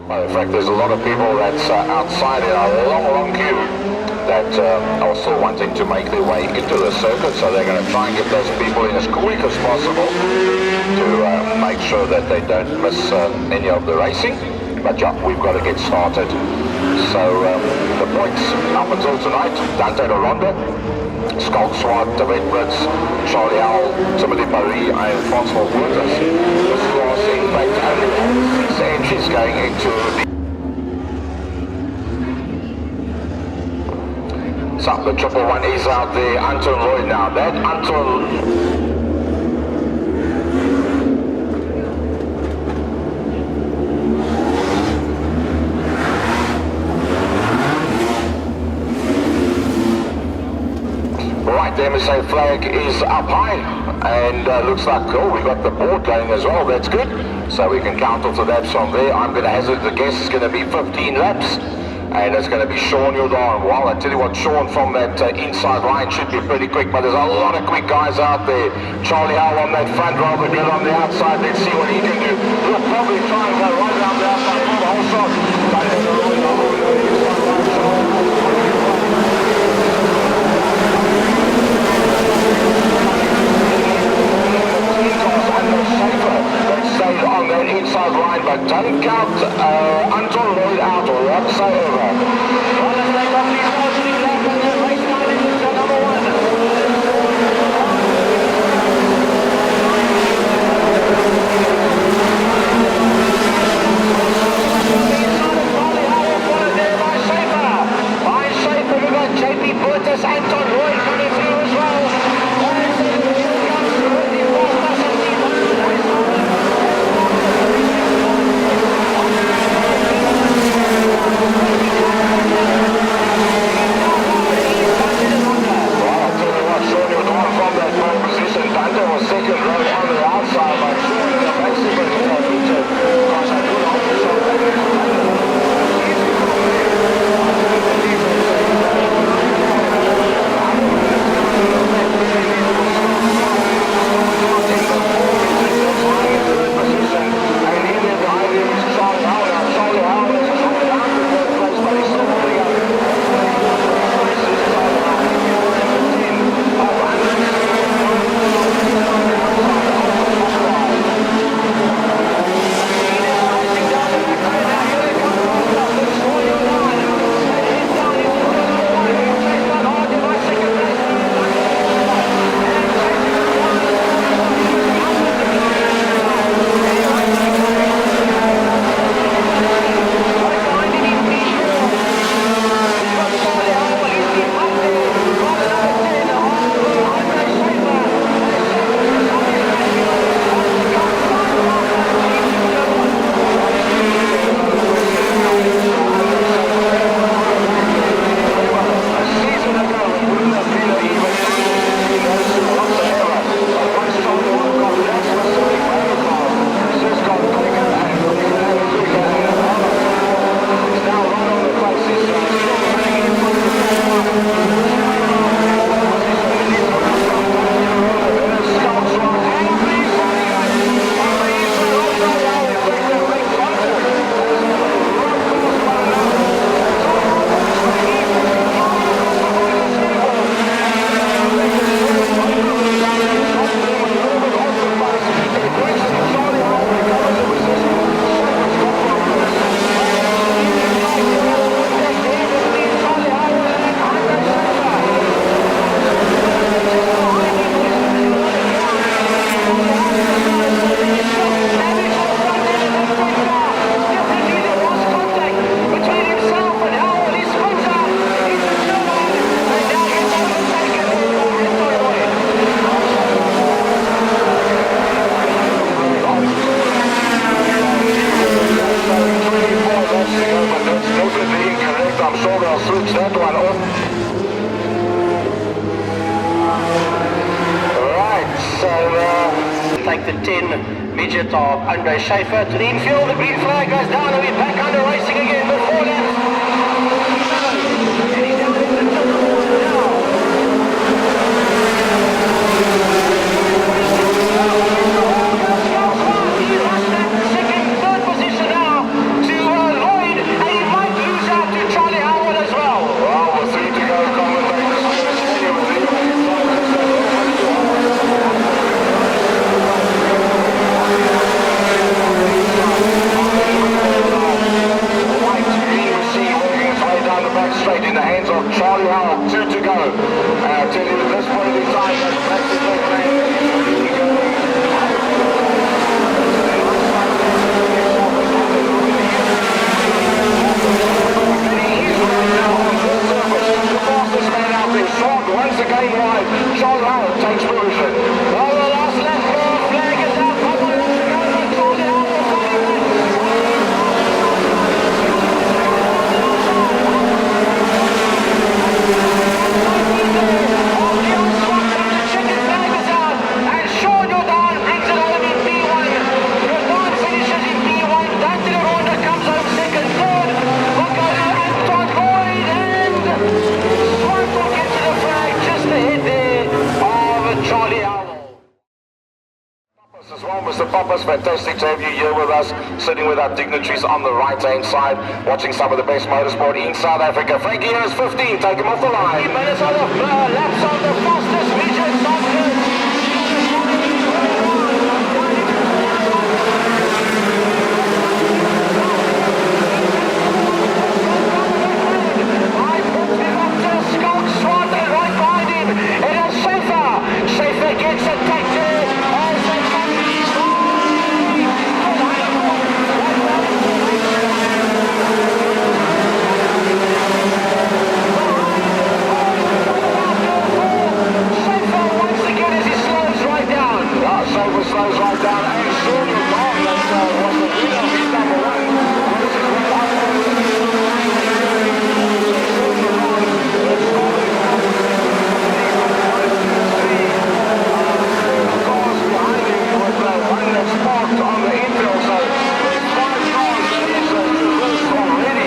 Well, in fact, there's a lot of people that's outside in a long queue that are still wanting to make their way into the circuit, so they're going to try and get those people in as quick as possible to make sure that they don't miss any of the racing. But yeah, we've got to get started. So the points up until tonight: Dante de Ronde, Skulk Swart, David Brits, Charlie Howell, Timothy Marie, and Francois Waters. This was in fact only 6 entries going into the... So the triple one is out there. Anton Lloyd now. That Anton... Right, the MSA flag is up high, and looks like, oh, we got the board going as well. That's good. So we can count off the laps from there. I'm going to hazard the guess it's going to be 15 laps, and it's going to be Sean Jordan. Well, I tell you what, Sean from that inside line should be pretty quick, but there's a lot of quick guys out there. Charlie Howell on that front, rather good on the outside. Let's see what he can do. He'll probably try and go right around the outside for the whole shot. On that inside line, but don't count Anton Lloyd out whatsoever. Well, let's take off these fortunate left and the race line into number one. Inside of Charlie Howell, followed there by Schaefer. By Schaefer, we've got JP Burtis, Anton Lloyd coming through as well. Take the 10 midget of Andre Schaefer to the infield. The green flag goes down and we're back under racing again. Before that, and he's down into the water now. He lost that second, third position now to Poppers, fantastic to have you here with us, sitting with our dignitaries on the right-hand side, watching some of the best motorsport in South Africa. Frankie here is 15, take him off the line. 3 minutes on the laps on the fastest midgets on grid. Slows right down and soon you're gone. That was the winner. He's number one. Cars behind him with one that's parked on the infield. So there's 5 cars that is reversed already.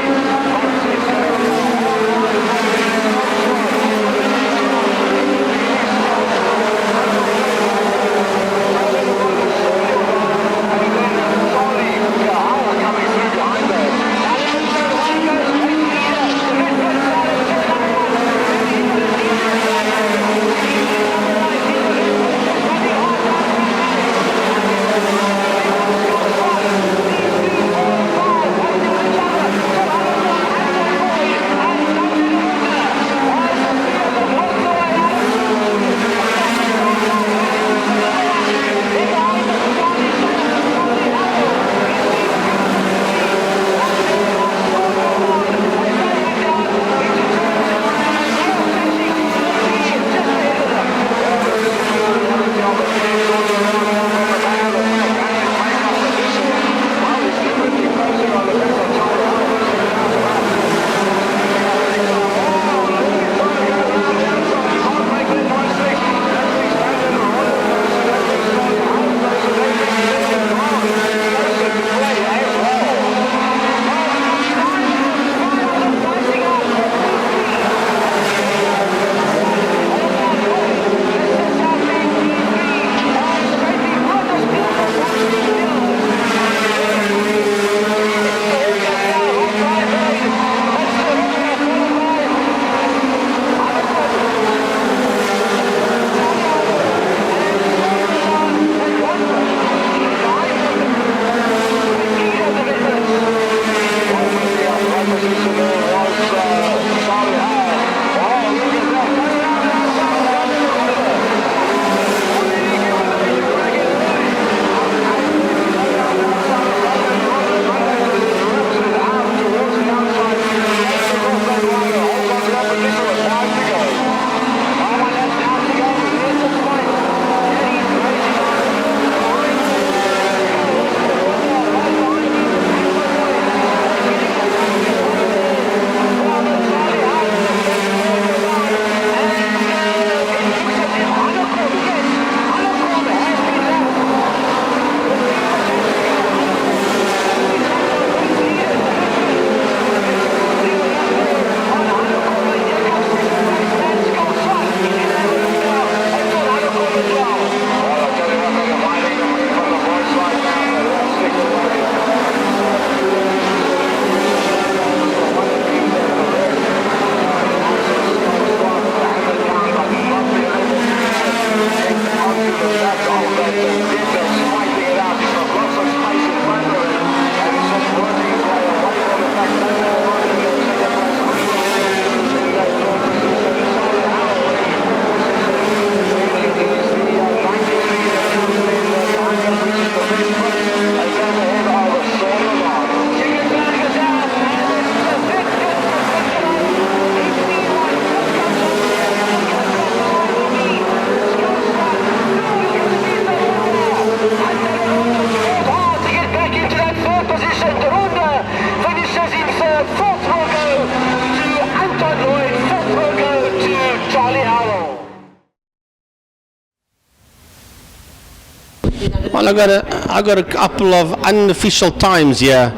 Well, I got a couple of unofficial times here.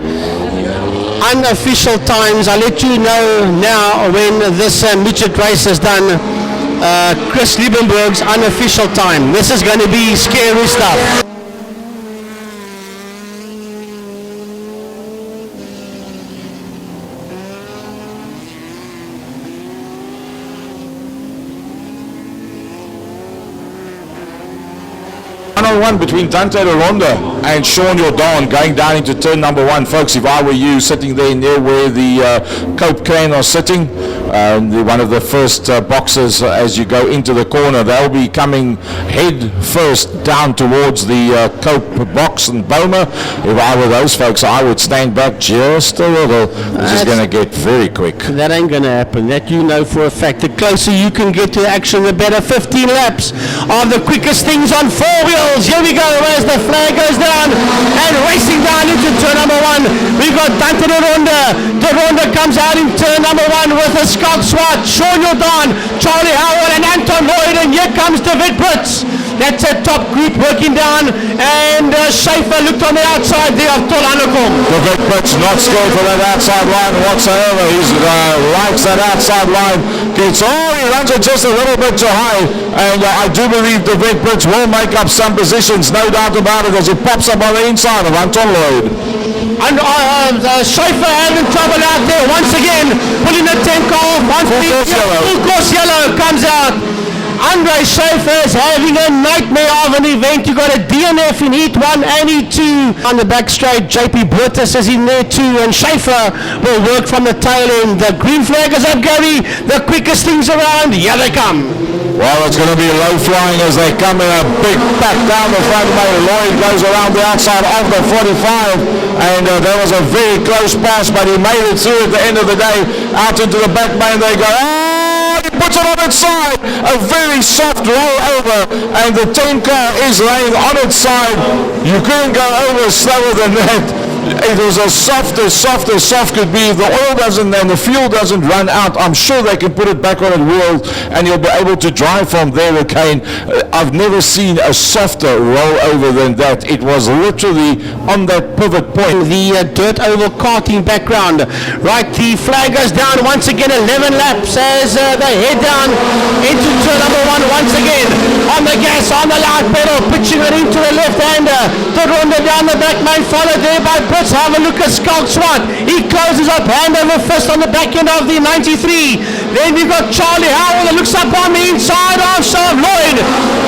Unofficial times. I'll let you know now when this midget race is done. Chris Liebenberg's unofficial time. This is going to be scary stuff. one between Dante de Ronda and Sean Jordan going down into turn number 1. Folks, if I were you, sitting there near where the cope crane are sitting, one of the first boxes as you go into the corner, they'll be coming head first down towards the cope box and Boma. If I were those folks, I would stand back just a little. This is going to get very quick. That ain't going to happen. That you know for a fact. The closer you can get to action, the better. 15 laps of the quickest things on 4 wheels. Here we go as the flag goes down and racing down into turn number 1. We've got Dante de Ronda. De Ronda comes out in turn number 1 with a Scott Swart, Sean Jordan, Charlie Howard and Anton Lloyd, and here comes David Brits. That's a top group working down, and Schaefer looked on the outside there of Tol Hanekom. David Brits not scared for that outside line whatsoever. He likes that outside line. He runs it just a little bit too high, and I do believe David Brits will make up some positions, no doubt about it, as he pops up on the inside of Anton Lloyd. And Schaefer having trouble out there once again, pulling the 10 car off. Full course yellow comes out. Andre Schaefer is having a nightmare of an event. You got a DNF in Heat 1 and Heat 2. On the back straight, JP Burtis is in there too, and Schaefer will work from the tail end. The green flag is up, Gary. The quickest things around. Here they come. Well, it's going to be low flying as they come in a big pack down the front. Lloyd goes around the outside of the 45, and there was a very close pass, but he made it through at the end of the day. Out into the back main they go. He puts it on its side, a very soft roll over, and the 10 car is laying on its side. You couldn't go over slower than that. It was as soft could be. If the oil doesn't and the fuel doesn't run out, I'm sure they can put it back on its wheels and you'll be able to drive from there again. I've never seen a softer rollover than that. It was literally on that pivot point. The dirt oval karting background. Right, the flag goes down once again. 11 laps as they head down into turn number 1 once again. On the gas, on the loud pedal, pitching it into the left-hander. The Ronda down the back main, followed there by Let's have a look at Skulk Swart. He closes up hand over fist on the back end of the 93. Then we've got Charlie Howell that looks up on the inside of Lloyd.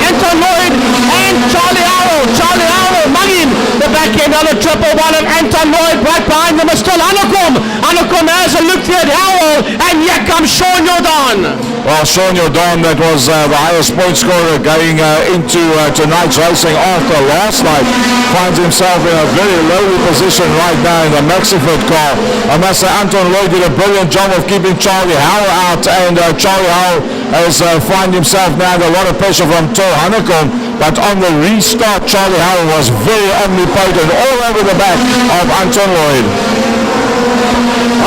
Anton Lloyd and Charlie Howell. Charlie Howell mugging the back end of the 111 of Anton Lloyd. Right behind them is still Hanekom. Hanekom has a look here at Howell. And here comes Sean Jordan. Well, Sean Jordan, that was the highest point scorer going into tonight's racing after last night, finds himself in a very lowly position right now in the Maxiford car. I must say Anton Lloyd did a brilliant job of keeping Charlie Howell out, and Charlie Howell has found himself now under a lot of pressure from Tol Hanekom, but on the restart Charlie Howell was very omnipotent all over the back of Anton Lloyd.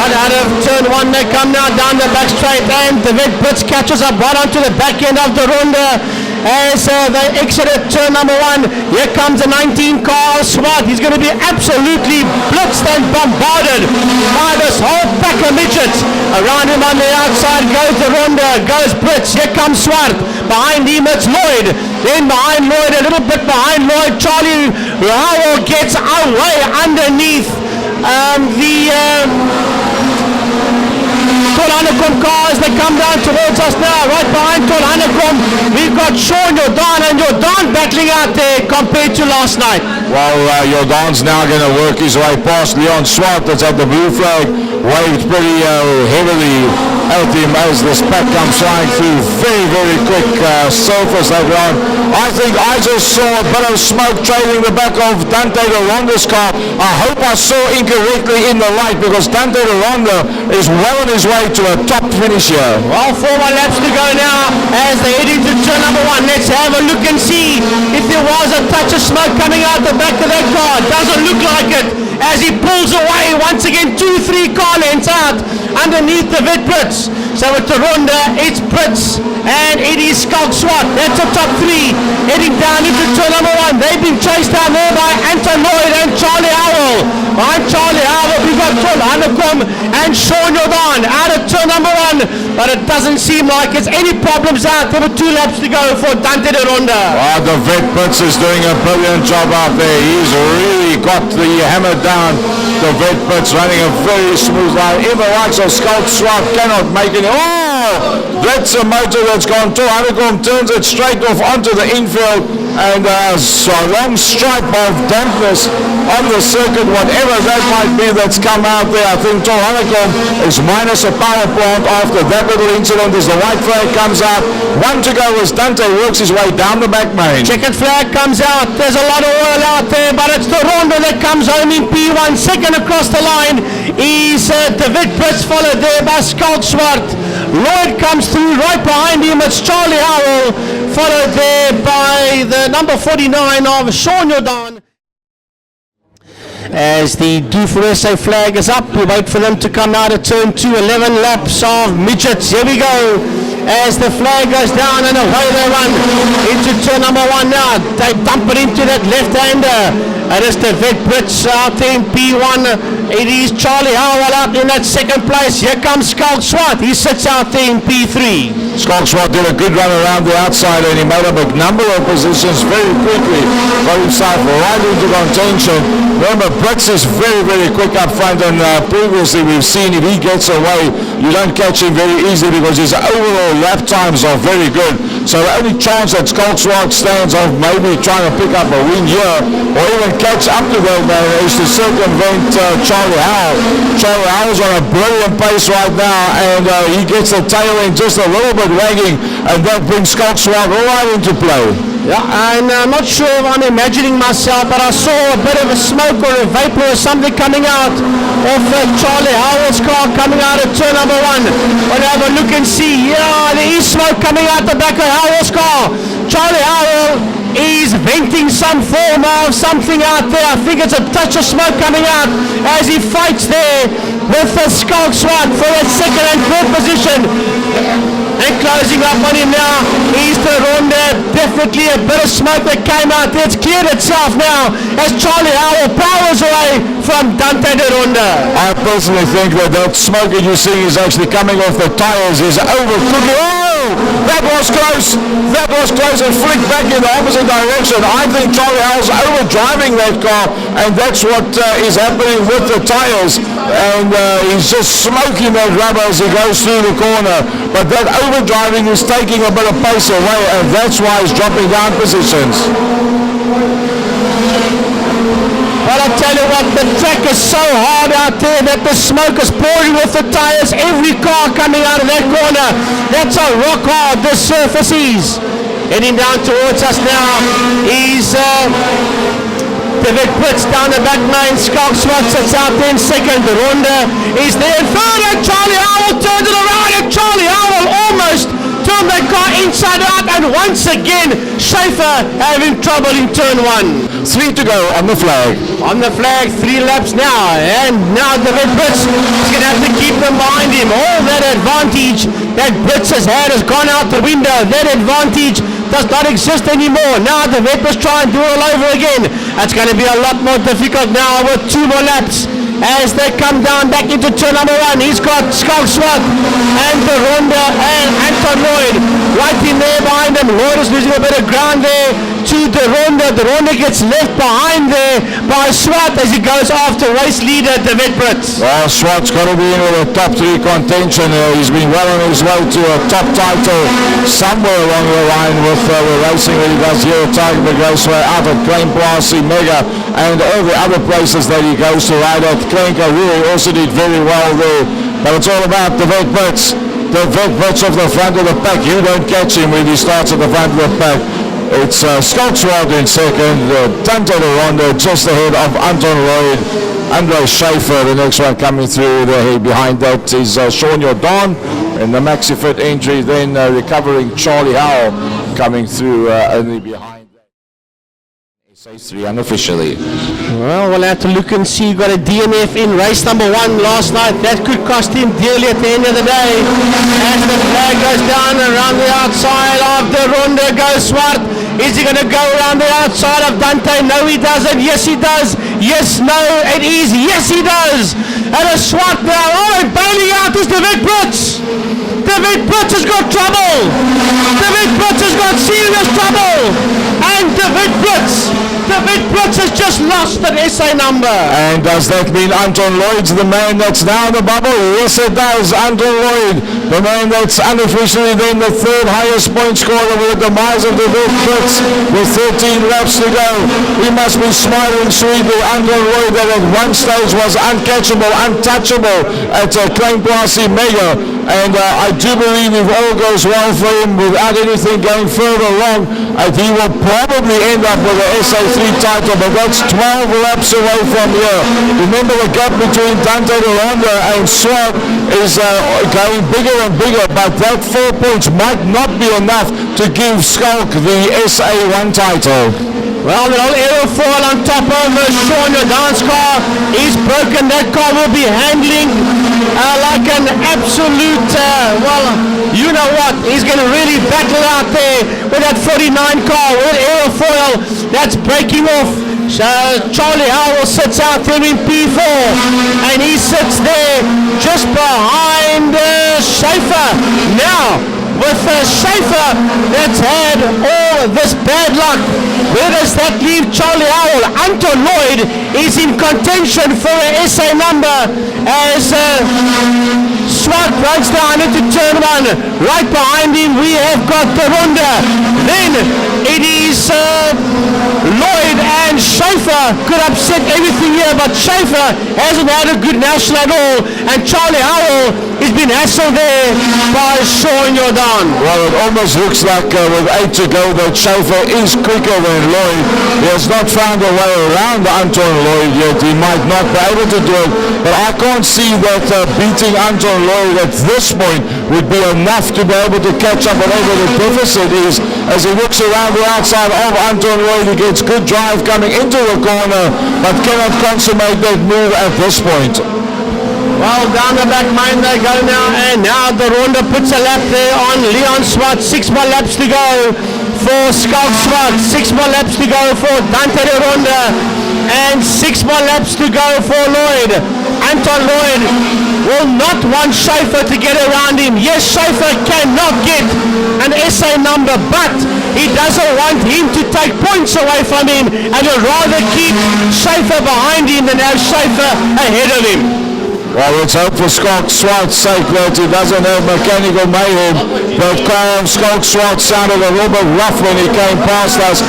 Out of turn 1 they come now down the back straight, and David Brits catches up right onto the back end of the Ronda as they exited turn number 1. Here comes the 19 car, Swart. He's going to be absolutely blitzed and bombarded by this whole pack of midgets. Around him on the outside goes the Ronda, goes Brits. Here comes Swart. Behind him it's Lloyd. Then behind Lloyd, a little bit behind Lloyd, Charlie Howell gets away underneath Tol Hanekom cars. They come down towards us now. Right behind Tol Hanekom, we've got Sean Jordan, and Jordan battling out there compared to last night. Well, Jordan's now going to work his way past Leon Swart that's at the blue flag, waved pretty heavily at him as this pack comes flying through. Very, very quick surface later on. I think I just saw a bit of smoke trailing the back of Dante de Ronda's car. I hope I saw incorrectly in the light, because Dante de Ronda is well on his way to a top finish here. Well, 4 more laps to go now as they head into turn number 1. Let's have a look and see if there was a touch of smoke coming out the back of that car. Doesn't look like it as he pulls away once again 2-3 car lengths out underneath the Brits. So with the Ronda, it's Brits and it is Skulk Swart. That's the top 3 heading down into turn number 1. They've been chased down there by Anton Lloyd and Charlie Howell. Behind Charlie Howell, we've got Tol Hanekom and Sean Jordan out of turn number 1. But it doesn't seem like it's any problems out. There were 2 laps to go for Dante de Ronda. Well, the Brits is doing a brilliant job out there. He's really got the hammer down. The Brits running a very smooth line. Even the likes of Skulk Swart cannot make it. Oh, That's a motor that's gone too. Honeycomb turns it straight off onto the infield, and so a long stripe of dampness on the circuit, whatever that might be that's come out there. I think Tom Honeycomb is minus a power plant after that little incident as the white flag comes out. 1 to go as Dante works his way down the back main. Checkered flag comes out. There's a lot of oil out there, but it's the Ronda that comes home in P1. Second across the line is David Brits, followed there by Skalk Swart. Lloyd comes through right behind him. It's Charlie Howell, followed there by the number 49 of Sean Jordan. As the Do for SA flag is up, we wait for them to come out of turn 2. 11 laps of Midgets. Here we go. As the flag goes down and away they run into turn number 1 now. They dump it into that left-hander. It is the Vet Brits out in P1. It is Charlie Howell out in that second place. Here comes Skalk Swart. He sits out there in P3. Skalk Swart did a good run around the outside and he made up a number of positions very quickly. Got himself right into contention. Remember, Brits is very, very quick up front, and previously we've seen if he gets away, you don't catch him very easily because his overall lap times are very good. So the only chance that Skalk Swart stands of maybe trying to pick up a win here or even catch up to that man is to circumvent Charlie Howell. Charlie Howell's on a brilliant pace right now, and he gets the tail end just a little bit wagging, and that brings Skalk Swart right into play. Yeah, and I'm not sure if I'm imagining myself, but I saw a bit of a smoke or a vapor or something coming out of Charlie Howell's car coming out of turn number 1. We'll have a look and see. Yeah, there is smoke coming out the back of Howell's car. Charlie Howell is venting some form of something out there. I think it's a touch of smoke coming out as he fights there with the Skalk Swart for that second and third position. And closing up on him now is the Ronda. Definitely a bit of smoke that came out there. It's cleared itself now as Charlie Howell powers away from Dante de Ronda. I personally think that smoke that you're seeing is actually coming off the tires is overcooking. Oh, that was close. That was close and flicked back in the opposite direction. I think Charlie Howell's overdriving that car, and that's what is happening with the tires. And he's just smoking that rubber as he goes through the corner. But that overdriving is taking a bit of pace away, and that's why he's dropping down positions. Well, I tell you what, the track is so hard out there that the smoke is pouring off the tires. Every car coming out of that corner, that's how rock hard this surface is. Heading down towards us now is David Brits down the back main. Skalk Swart sits out there in second. The Ronda is there in third, and Charlie Howell turns it around, and Charlie Howell almost turned that car inside out, and once again Schaefer having trouble in turn 1. 3 to go on the flag. On the flag, 3 laps now, and now David Brits is going to have to keep them behind him. All that advantage that Brits has had has gone out the window. That advantage does not exist anymore. Now the Vipers try and do it all over again. It's going to be a lot more difficult now with 2 more laps as they come down back into turn number 1. He's got Skalk Swart and the Ronda and Anton Lloyd right in there behind him. Lloyd is losing a bit of ground there to the Ronda. The Ronda gets left behind there by Swart as he goes after race leader David Brits. Well, Swart's got to be in with a top 3 contention. He's been well on his way to a top title somewhere along the line with the racing that he does here at Tygerberg Raceway, out at Klein Plaza, Mega, and all the other places that he goes to ride at. Klenka really also did very well there, but it's all about the Vet Brits. The Vet Brits of the front of the pack. You don't catch him when he starts at the front of the pack. It's Skalk Swart in second, Dante de Ronda just ahead of Anton Lloyd. Andre Schaefer, the next one coming through there. Behind that is Sean Jordan in the Maxi Fit entry, then recovering Charlie Howell coming through only behind. 3 unofficially. Well, we'll have to look and see. Got a DNF in race number 1 last night. That could cost him dearly at the end of the day. As the flag goes down around the outside of the Ronda goes Swart. Is he going to go around the outside of Dante? No, he doesn't. Yes, he does. Yes, no, it is. Yes, he does. And a Swart now. Oh, and bailing out is David Brits. David Brits has got trouble. David Brits has got serious trouble. And David Brits has just lost an SA number. And does that mean Anton Lloyd's the man that's now in the bubble? Yes, it does. Anton Lloyd The man that's unofficially then the third highest point scorer with the demise of the Midgets with 13 laps to go. We must be smiling sweetly. Anton Roy that at one stage was uncatchable, untouchable at Klein Plaasie Mega. And I do believe if all goes well for him without anything going further along, he will probably end up with the SA3 title, but that's 12 laps away from here. Remember the gap between Dante de Ronda and Swart is going bigger and bigger, but that 4 points might not be enough to give Skulk the SA1 title. Well, the little aerofoil on top of Sean Jordan's car is broken. That car will be handling like an absolute, well, you know what, he's going to really battle out there with that 49 car with aerofoil that's breaking off. So Charlie Howell sits out there in P4 and he sits there just behind Schaefer. Now, with Schaefer that's had all this bad luck, where does that leave Charlie Howell? Anton Lloyd is in contention for an SA number as Swart runs down into turn one. Right behind him we have got the Ronda. Then it is Lloyd and Schaefer could upset everything here, but Schaefer hasn't had a good national at all, and Charlie Howell has been hassled there by Sean Jordan. Well, it almost looks like with 8 to go that Schaefer is quicker than Lloyd. He has not found a way around Anton Lloyd yet. He might not be able to do it, but I can't see that beating Anton Lloyd at this point would be enough to be able to catch up whatever the deficit is. As he looks around the outside of Anton Lloyd, he gets good drive coming into the corner, but cannot consummate that move at this point. Well, down the back main they go now, and now the Ronda puts a lap there on Leon Swart. 6 more laps to go for Skulk Swart, 6 more laps to go for Dante de Ronda, and 6 more laps to go for Lloyd. Anton Lloyd will not want Schaefer to get around him. Yes, Schaefer cannot get an SA number, but he doesn't want him to take points away from him, and would rather keep Schaefer behind him than have Schaefer ahead of him. Well, let's hope for Skulk Swart's sake that he doesn't have mechanical mayhem. But Skulk Swart sounded a little bit rough when he came past us.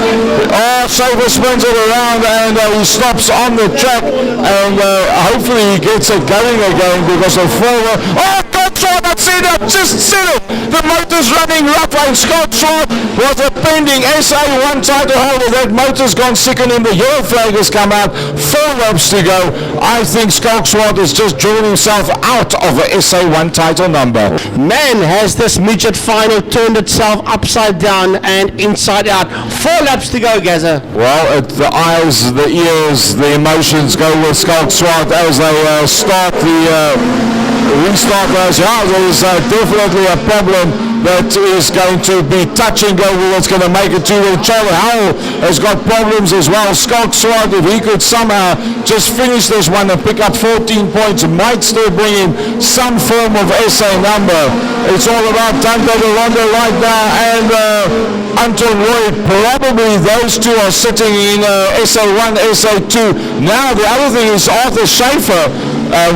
Oh, Schaefer spins it around and he stops on the track, and hopefully he gets it going again because of forward. Oh, Skulk Swart, I've just seen it. The motor's running rough, and Skulk Swart was a pending SA1 title holder. That motor's gone second and the yellow flag has come out. 4 laps to go. I think Skulk Swart is just drawn himself out of the SA1 title number. Man, has this midget final turned itself upside down and inside out. 4 laps to go, Gaza. Well, the eyes, the ears, the emotions go with Skulk Swart as they restart those. Yeah, there's definitely a problem that is going to be touch and go with what's going to make it to the Charlie Howell has got problems as well. Skulk Swart, if he could somehow just finish this one and pick up 14 points, might still bring him some form of SA number. It's all about Dante de Ronda right now and Anton Lloyd. Probably those two are sitting in SA1, SA2. Now the other thing is Arthur Schaefer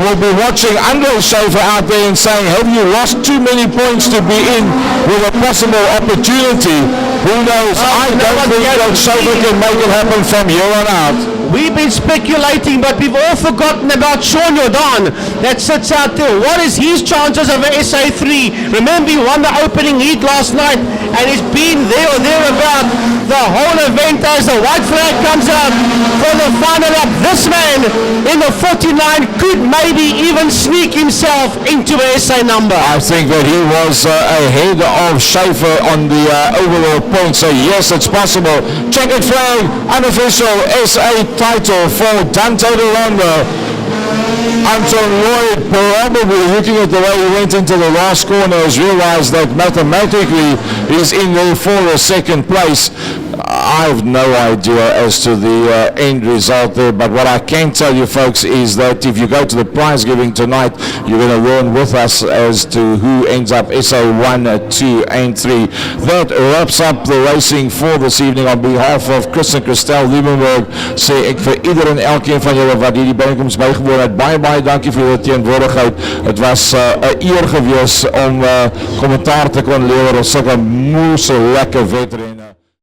will be watching Andre Schaefer out there and saying, have you lost too many points to be in with a possible opportunity? Who knows? I don't think that Schaefer can make it happen from here on out. We've been speculating, but we've all forgotten about Sean Jordan that sits out there. What is his chances of an SA3? Remember, he won the opening heat last night, and he's been there or thereabout the whole event as the white flag comes out for the final lap. This man in the 49 could maybe even sneak himself into an SA number. I think that he was ahead of Schaefer on the overall points, so yes, it's possible. Checkered flag, unofficial SA title for Dante de Ronda. Anton Lloyd, probably looking at the way he went into the last corner, has realized that mathematically he's in there for a second place. I have no idea as to the end result there, but what I can tell you folks is that if you go to the prize giving tonight, you're going to learn with us as to who ends up SA1, 2 and 3. That wraps up the racing for this evening. On behalf of Chris en Christel Liebenberg sê ek vir ieder en elkeen van julle wat hierdie byeenkoms bygewoon het, baie dankie vir julle teenwoordigheid. Het was 'n eer gewees om kommentaar te kon lewer op sulke moeë lekker wedrenne.